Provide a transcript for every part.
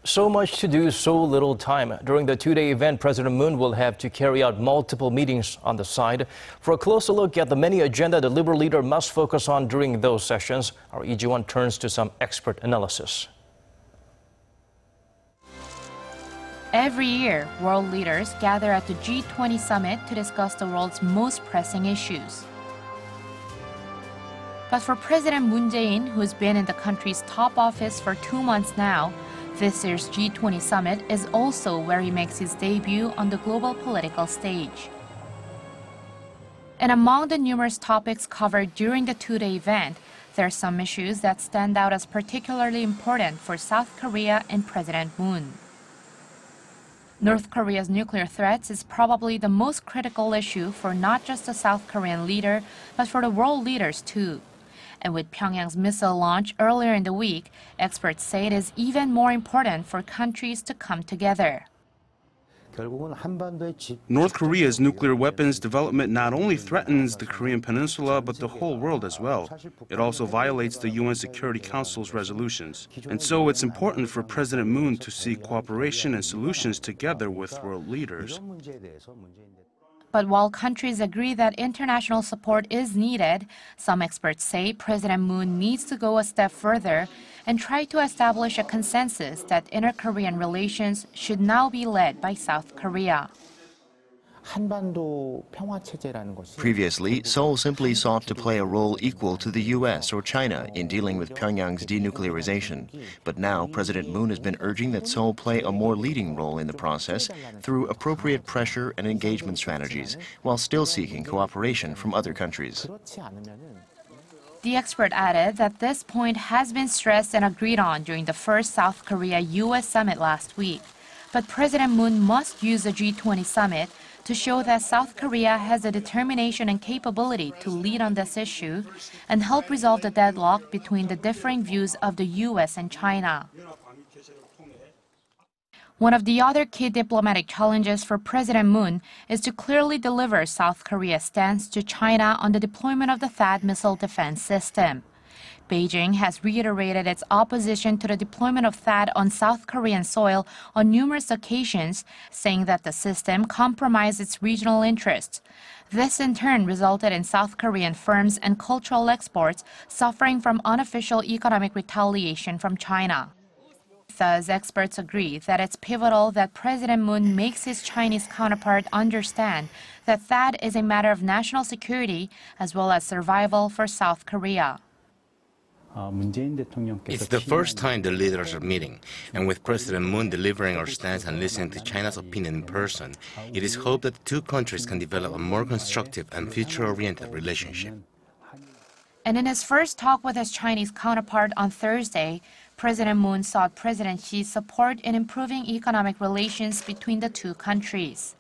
So much to do, so little time. During the two-day event, President Moon will have to carry out multiple meetings on the side. For a closer look at the many agenda the Liberal leader must focus on during those sessions, our Lee Ji-won turns to some expert analysis. Every year, world leaders gather at the G20 summit to discuss the world's most pressing issues. But for President Moon Jae-in, who's been in the country's top office for 2 months now, this year's G20 summit is also where he makes his debut on the global political stage. And among the numerous topics covered during the two-day event, there are some issues that stand out as particularly important for South Korea and President Moon. North Korea's nuclear threats is probably the most critical issue for not just the South Korean leader, but for the world leaders too. And with Pyongyang's missile launch earlier in the week, experts say it is even more important for countries to come together. North Korea's nuclear weapons development not only threatens the Korean peninsula, but the whole world as well. It also violates the UN Security Council's resolutions. And so it's important for President Moon to seek cooperation and solutions together with world leaders. But while countries agree that international support is needed, some experts say President Moon needs to go a step further and try to establish a consensus that inter-Korean relations should now be led by South Korea. Previously, Seoul simply sought to play a role equal to the U.S. or China in dealing with Pyongyang's denuclearization. But now, President Moon has been urging that Seoul play a more leading role in the process through appropriate pressure and engagement strategies, while still seeking cooperation from other countries. The expert added that this point has been stressed and agreed on during the first South Korea-U.S. summit last week. But President Moon must use the G20 summit to show that South Korea has the determination and capability to lead on this issue and help resolve the deadlock between the differing views of the U.S. and China. One of the other key diplomatic challenges for President Moon is to clearly deliver South Korea's stance to China on the deployment of the THAAD missile defense system. Beijing has reiterated its opposition to the deployment of THAAD on South Korean soil on numerous occasions, saying that the system compromised its regional interests. This in turn resulted in South Korean firms and cultural exports suffering from unofficial economic retaliation from China. Thus, experts agree that it's pivotal that President Moon makes his Chinese counterpart understand that THAAD is a matter of national security as well as survival for South Korea. It's the first time the leaders are meeting, and with President Moon delivering our stance and listening to China's opinion in person, it is hoped that the two countries can develop a more constructive and future-oriented relationship. And in his first talk with his Chinese counterpart on Thursday, President Moon sought President Xi's support in improving economic relations between the two countries.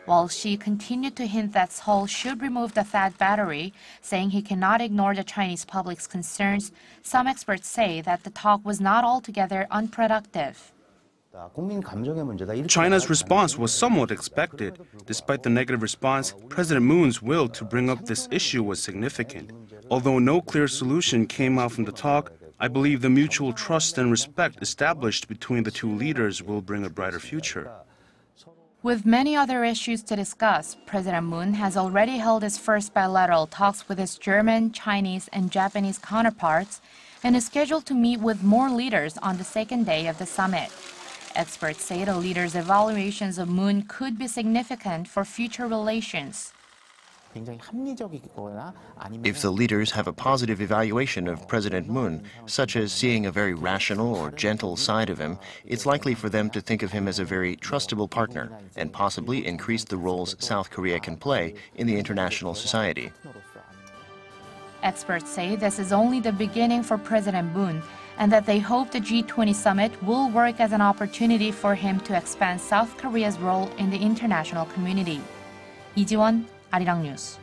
While Xi continued to hint that Seoul should remove the THAAD battery, saying he cannot ignore the Chinese public's concerns, some experts say that the talk was not altogether unproductive. China's response was somewhat expected. Despite the negative response, President Moon's will to bring up this issue was significant. Although no clear solution came out from the talk, I believe the mutual trust and respect established between the two leaders will bring a brighter future. With many other issues to discuss, President Moon has already held his first bilateral talks with his German, Chinese, and Japanese counterparts and is scheduled to meet with more leaders on the second day of the summit. Experts say the leaders' evaluations of Moon could be significant for future relations. If the leaders have a positive evaluation of President Moon, such as seeing a very rational or gentle side of him, it's likely for them to think of him as a very trustable partner and possibly increase the roles South Korea can play in the international society. Experts say this is only the beginning for President Moon and that they hope the G20 summit will work as an opportunity for him to expand South Korea's role in the international community. Lee Ji-won, Arirang News.